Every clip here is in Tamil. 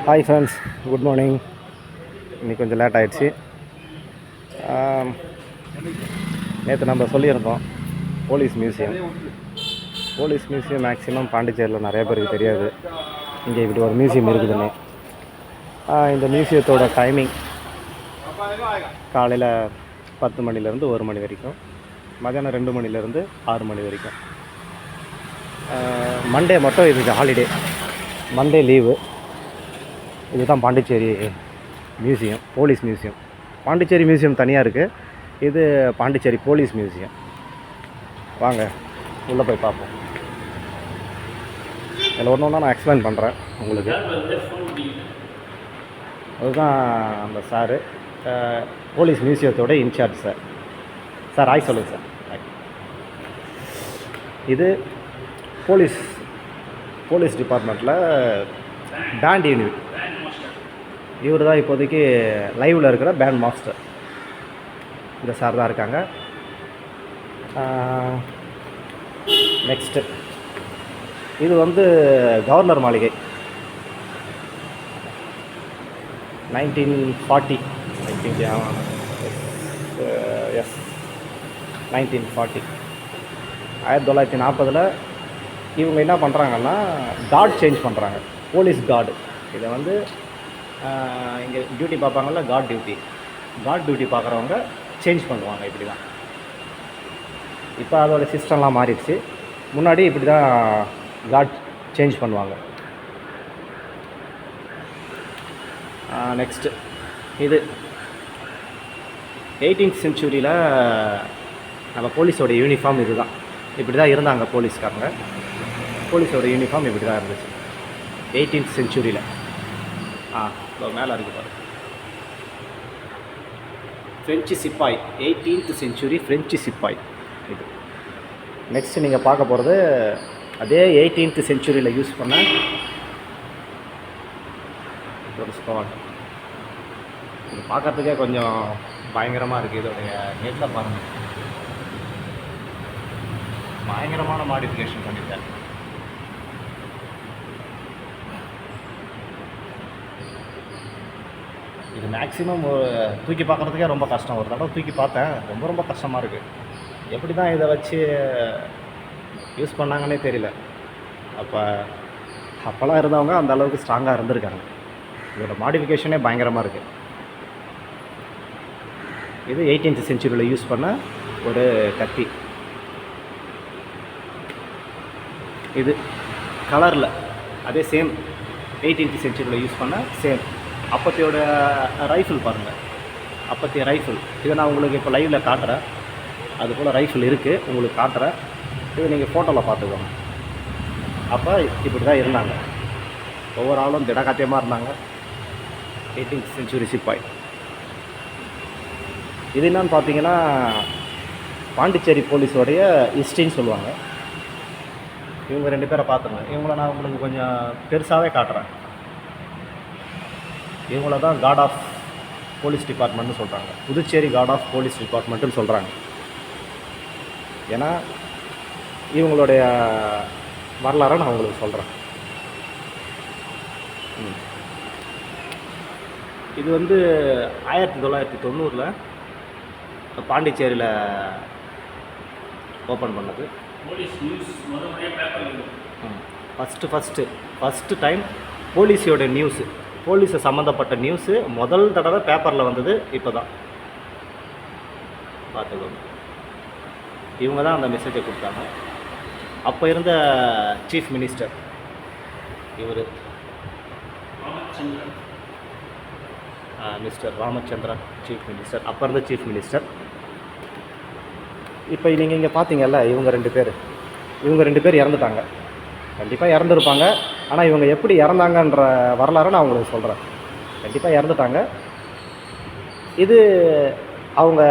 Hi friends, good morning. இன்றைக்கி கொஞ்சம் லேட் ஆகிடுச்சு. நேற்று நம்ம சொல்லியிருந்தோம் police museum. Police museum maximum பாண்டிச்சேரியில் நிறைய பேருக்கு தெரியாது இங்கே இப்படி ஒரு மியூசியம் இருக்குதுன்னு. இந்த மியூசியத்தோட டைமிங் காலையில் 10 மணிலேருந்து 1 மணி வரைக்கும், மதியானம் 2 மணிலேருந்து 6 மணி வரைக்கும். மண்டே மட்டும் இதுக்கு ஹாலிடே, மண்டே லீவு. இதுதான் Pondicherry museum, police museum. Pondicherry museum தனியாக இருக்குது, இது பாண்டிச்சேரி போலீஸ் மியூசியம். வாங்க உள்ளே போய் பார்ப்போம். இதில் ஒன்று ஒன்றா நான் எக்ஸ்பிளைன் பண்ணுறேன் உங்களுக்கு. அதுதான் அந்த சாரு, போலீஸ் மியூசியத்தோட இன்சார்ஜ் சார். சார் ஆய் சொல்லுங்கள் சார். இது போலீஸ் டிபார்ட்மெண்ட்டில் பேண்ட் யூனிட். இவர் தான் இப்போதைக்கு லைவில் இருக்கிற பேண்ட் மாஸ்டர். இந்த சார் தான் இருக்காங்க. நெக்ஸ்ட்டு இது வந்து கவர்னர் மாளிகை. 1940 ஐ திங்க். எஸ், 1940 1940 இவங்க என்ன பண்ணுறாங்கன்னா கார்டு சேஞ்ச் பண்ணுறாங்க. போலீஸ் கார்டு இதை வந்து இங்கே டியூட்டி பார்ப்பாங்கள்ல, கார்டு டியூட்டி பார்க்குறவங்க சேஞ்ச் பண்ணுவாங்க. இப்படி தான் இப்போ அதோடய சிஸ்டம்லாம் மாறிடுச்சு. முன்னாடி இப்படி தான் கார்டு சேஞ்ச் பண்ணுவாங்க. நெக்ஸ்ட்டு இது 18th சென்ச்சுரியில் நம்ம போலீஸோட யூனிஃபார்ம் இது தான். இப்படி தான் இருந்தாங்க போலீஸ்காரங்க. போலீஸோட யூனிஃபார்ம் இப்படி தான் இருந்துச்சு 18th சென்ச்சுரியில். மேலே இருக்குது பாரு, ஃப்ரெஞ்சு சிப்பாய். 18th சென்ச்சுரி ஃப்ரெஞ்சு சிப்பாய் இது. நெக்ஸ்ட்டு நீங்கள் பார்க்க போகிறது அதே 18th சென்ச்சுரியில் யூஸ் பண்ண ஒரு ஸ்குவாட். இது பார்க்குறதுக்கே கொஞ்சம் பயங்கரமாக இருக்குது. இதோடைய நெட்டில் பாருங்கள், பயங்கரமான மாடிஃபிகேஷன் பண்ணியிருக்காங்க. இது மேக்ஸிமம் தூக்கி பார்க்குறதுக்கே ரொம்ப கஷ்டம். ஒரு தடவை தூக்கி பார்த்தேன், ரொம்ப கஷ்டமாக இருக்குது. எப்படி தான் இதை வச்சு யூஸ் பண்ணாங்கன்னே தெரியல. அப்போல்லாம் இருந்தவங்க அந்த அளவுக்கு ஸ்ட்ராங்காக இருந்திருக்காங்க. இதோட மாடிஃபிகேஷனே பயங்கரமாக இருக்குது. இது 18th சென்ச்சுரியில் யூஸ் பண்ண ஒரு கத்தி. இது கலரில் அதே சேம் 18th சென்ச்சுரியில் யூஸ் பண்ண சேம். அப்பத்தியோட ரைஃபிள் பாருங்கள், அப்பத்திய ரைஃபிள். இதை நான் உங்களுக்கு இப்போ லைவில் காட்டுறேன். அதுபோல் ரைஃபிள் இருக்குது, உங்களுக்கு காட்டுறேன். இது நீங்கள் ஃபோட்டோவில் பார்த்துக்கோங்க. அப்போ இப்படி தான் இருந்தாங்க. ஒவ்வொரு ஆளும் திடகாத்தியமாக இருந்தாங்க. 18th சென்ச்சுரி சிப்பாய். இது என்னன்னு பார்த்தீங்கன்னா பாண்டிச்சேரி போலீஸோடைய ஹிஸ்ட்ரின்னு சொல்லுவாங்க. இவங்க 2 பேரை பார்த்துங்க. இவங்கள நான் உங்களுக்கு கொஞ்சம் பெருசாகவே காட்டுறேன். இவங்கள தான் கார்ட் ஆஃப் போலீஸ் டிபார்ட்மெண்ட்னு சொல்கிறாங்க. புதுச்சேரி கார்ட் ஆஃப் போலீஸ் டிபார்ட்மெண்ட்டுன்னு சொல்கிறாங்க. ஏன்னா இவங்களுடைய வரலாறை நான் உங்களுக்கு சொல்கிறேன். இது வந்து 1990 பாண்டிச்சேரியில் ஓப்பன் பண்ணது. ஃபஸ்ட்டு டைம் போலீஸோட நியூஸு, போலீஸை சம்மந்தப்பட்ட நியூஸு முதல் தடவை பேப்பரில் வந்தது இப்போ தான். பார்த்துக்கோங்க. இவங்க தான் அந்த மெசேஜை கொடுத்தாங்க. அப்போ இருந்த சீஃப் மினிஸ்டர் இவர் மிஸ்டர் ராமச்சந்திரன், சீஃப் மினிஸ்டர். அப்போ இருந்த சீஃப் மினிஸ்டர். இப்போ நீங்கள் இங்கே பார்த்தீங்கல்ல, இவங்க 2 பேர் இறந்துட்டாங்க. கண்டிப்பாக இறந்துருப்பாங்க. ஆனால் இவங்க எப்படி இறந்தாங்கன்ற வரலாறை நான் உங்களுக்கு சொல்கிறேன். கண்டிப்பாக இறந்துட்டாங்க. இது அவங்க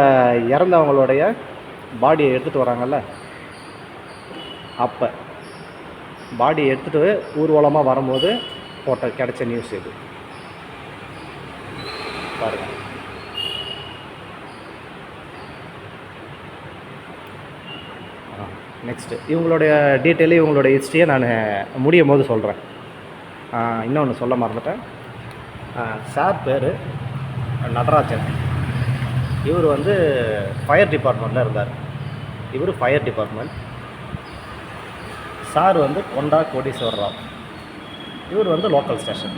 இறந்தவங்களுடைய பாடியை எடுத்துகிட்டு வராங்கல்ல, அப்போ பாடியை எடுத்துகிட்டு ஊர்வலமாக வரும்போது கிடைச்ச நியூஸ் இது பாருங்கள். நெக்ஸ்ட்டு இவங்களுடைய டீட்டெயிலு, இவங்களுடைய ஹிஸ்ட்ரியை நான் முடியும் போது சொல்கிறேன். இன்னொன்று சொல்ல மறந்துட்டேன். சார் பேர் நடராஜன். இவர் வந்து ஃபயர் டிபார்ட்மெண்ட்டில் இருந்தார். இவர் ஃபயர் டிபார்ட்மெண்ட். சார் வந்து கொண்டா கோடீஸ்வர ராவ். இவர் வந்து லோக்கல் ஸ்டேஷன்.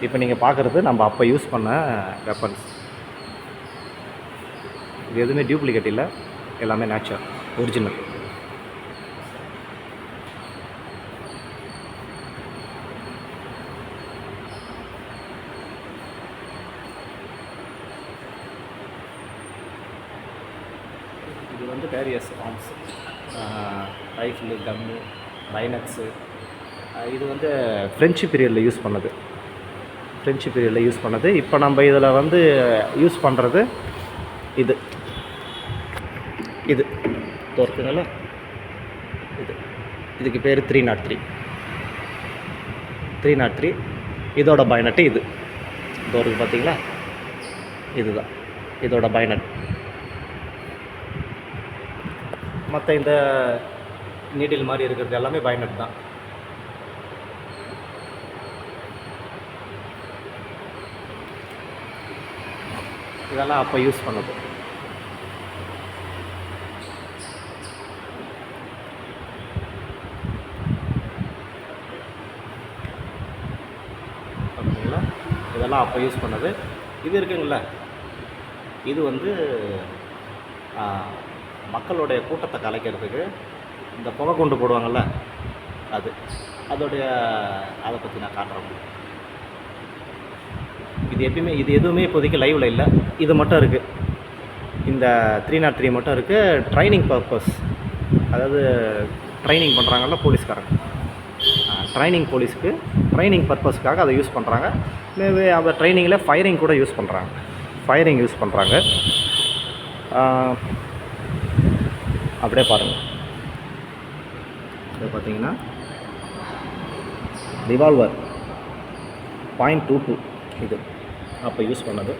இப்போ நீங்கள் பார்க்குறது நம்ம அப்போ யூஸ் பண்ண வெப்பன்ஸ். இது எதுவுமே டியூப்ளிகேட் இல்லை, எல்லாமே நேச்சுரல், ஒரிஜினல். இது வந்து வேரியஸ் ஆர்ம்ஸ், ரைஃபிளு, கன்னு, பைனக்ஸு. இது வந்து ஃப்ரெஞ்சு பீரியடில் யூஸ் பண்ணது. இப்போ நம்ம இதில் வந்து யூஸ் பண்ணுறது இது இருக்குங்களா, இதுக்கு பேர் 303. இதோட பைனட்டு இது இருக்குது பார்த்தீங்களா, இதுதான் இதோட பைனட். மற்ற இந்த நீடில் மாதிரி இருக்கிறது எல்லாமே பைனட் தான். இதெல்லாம் அப்போ யூஸ் பண்ணது. ஓகேங்களா, இதெல்லாம் அப்போ யூஸ் பண்ணது. இது இருக்குங்களா, இது வந்து மக்களுடைய கூட்டத்தை கலைக்கிறதுக்கு இந்த புகை கொண்டு போடுவாங்கள்ல, அதை பற்றி நான் காட்டுறேன். இது எதுவுமே இப்போதைக்கு லைவில் இல்லை. இது மட்டும் இருக்குது, இந்த 303 மட்டும் இருக்குது. ட்ரைனிங் பர்பஸ், அதாவது ட்ரைனிங் பண்ணுறாங்கல்ல போலீஸ்காரங்க, ட்ரைனிங் பர்பஸ்க்காக அதை யூஸ் பண்ணுறாங்க. மேபி அந்த ட்ரைனிங்கில் ஃபயரிங் கூட யூஸ் பண்ணுறாங்க. அப்படியே பாருங்கள், இதை பார்த்தீங்கன்னா ரிவால்வர் .22 இது அப்போ யூஸ் பண்ணது.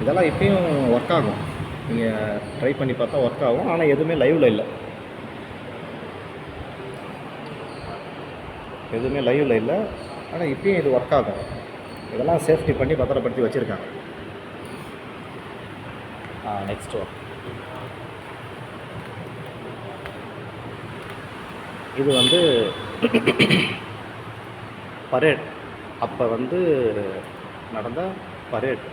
இதெல்லாம் இப்பயும் ஒர்க் ஆகும், நீங்கள் ட்ரை பண்ணி பார்த்தா ஒர்க் ஆகும். ஆனால் எதுவுமே லைவில் இல்லை, ஆனால் இப்பயும் இது ஒர்க் ஆகும். இதெல்லாம் சேஃப்டி பண்ணி பத்திரப்படுத்தி வச்சுருக்காங்க. நெக்ஸ்ட் ஒர்க் இது வந்து பரேட், அப்போ வந்து நடந்த பரேட்.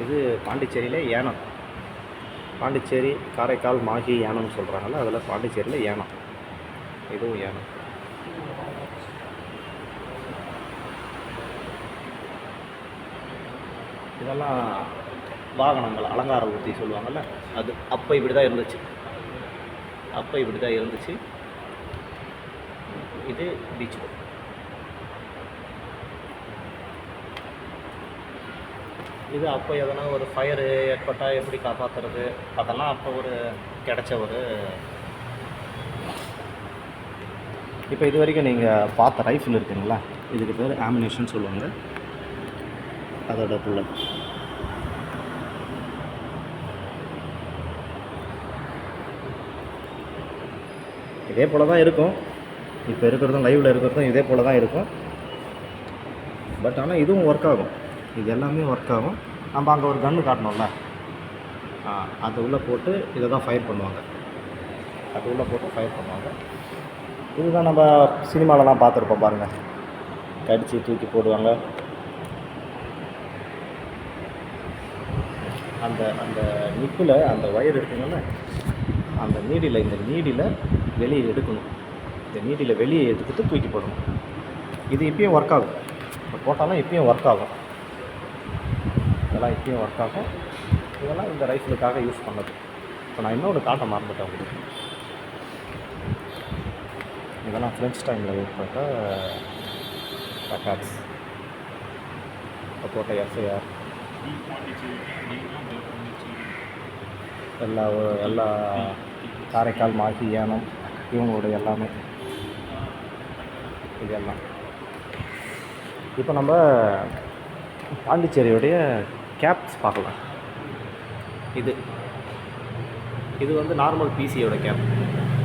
இது பாண்டிச்சேரியில் ஏனம், பாண்டிச்சேரி, காரைக்கால், மாஹி, ஏனம்னு சொல்கிறாங்கல்ல, அதில் பாண்டிச்சேரியில் ஏனம். இதுவும் ஏனம். இதெல்லாம் வாகனங்கள், அலங்கார ஊர்தி சொல்லுவாங்கள்ல, அது அப்போ இப்படி தான் இருந்துச்சு. இது பீச் போட். இது அப்போ எதனா ஒரு ஃபயரு ஏற்பட்டால் எப்படி காப்பாற்றுறது, அதெல்லாம் அப்போ கிடைச்ச இப்போ இது வரைக்கும் நீங்கள் பார்த்த ரைஃபிள் இருக்குங்களா, இதுக்கு பேர் ஆமினேஷன் சொல்லுவாங்க. அதோட புல்லட் இதே போல் தான் இருக்கும். இப்போ இருக்கிறதும் லைவில் இருக்கிறதும் இதே போல் தான் இருக்கும். பட் ஆனால் இதுவும் ஒர்க் ஆகும், இது எல்லாமே ஒர்க் ஆகும். நம்ம அங்கே ஒரு கன்று காட்டணும்ல, அது உள்ளே போட்டு இதை தான் ஃபயர் பண்ணுவாங்க. இதுதான் நம்ம சினிமாலலாம் பார்த்துருப்போம் பாருங்கள், கடித்து தூக்கி போடுவாங்க. அந்த நிப்பில் அந்த ஒயர் இருக்குங்கல்ல, இந்த நீடியில் வெளியே எடுக்கணும். இந்த நீடியில் வெளியே எடுத்துகிட்டு தூக்கி போடணும். இது இப்பயும் ஒர்க் ஆகும், இப்போ போட்டாலும் இப்பயும் ஒர்க் ஆகும். இதெல்லாம் இப்பயும் ஒர்க் ஆகும். இதெல்லாம் இந்த ரைஃபிளுக்காக யூஸ் பண்ணது. இப்போ நான் இன்னொரு காட்ட மறந்துட்டேன் உங்களுக்கு. இதெல்லாம் ஃப்ரெஞ்ச் டைமில் யூஸ் பண்ணுற ரெக்கார்ட்ஸ், இப்போ போட்ட எஸ்ஐஆர் எல்லா காரைக்கால், மாஹி, ஏனம் இவங்களுடைய எல்லாமே இதெல்லாம். இப்போ நம்ம பாண்டிச்சேரியுடைய கேப்ஸ் பார்க்கலாம். இது வந்து நார்மல் பிசியோட cap,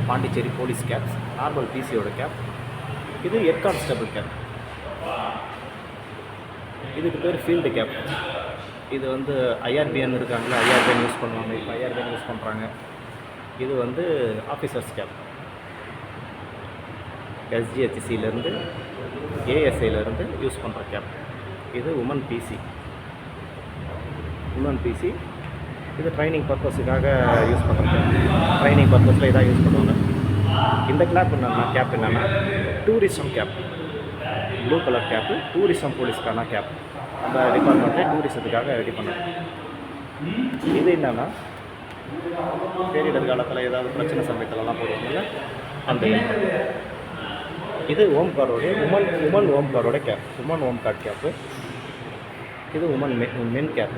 Pondicherry police caps, normal பிசியோட கேப். இது ஹெட் கான்ஸ்டபிள் கேப். இதுக்கு பேர் ஃபீல்டு கேப். இது வந்து ஐஆர்பிஎன் இருக்காங்களா, ஐஆர்பிஎன் யூஸ் பண்ணுவாங்க, இப்போ ஐஆர்பிஎன் யூஸ் பண்ணுறாங்க. இது வந்து ஆஃபீஸர்ஸ் கேப். எஸ்ஜிஹெச்சிலேருந்து ஏஎஸ்ஐலேருந்து யூஸ் பண்ணுற கேப். இது உமன் பிசி. இது ட்ரைனிங் பர்பஸுக்காக யூஸ் பண்ணுற கேப். ட்ரைனிங் பர்பஸில் இதாக யூஸ் பண்ணுவாங்க. இந்த கேப் என்னென்னா tourism cap. Blue colour cap tourism போலீஸ்க்கான கேப். அந்த டிபார்ட்மெண்ட்டே டூரிசத்துக்காக ரெடி பண்ணோம். இது என்னென்னா பேரிடர் காலத்தில் ஏதாவது பிரச்சனை சமயத்துலலாம் போடுவாங்கல்ல, அந்த இது ஹோம் கார்டோடைய உமன் ஹோம் கார்டோட cap. Women home guard cap. இது உமன் மென் கேப்.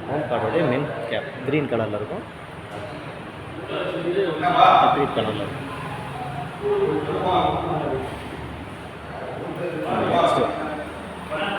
ஹோம் கார்டோடைய மென் கேப் க்ரீன் கலரில் இருக்கும். இது க்ரீன் கலரில் இருக்கும்.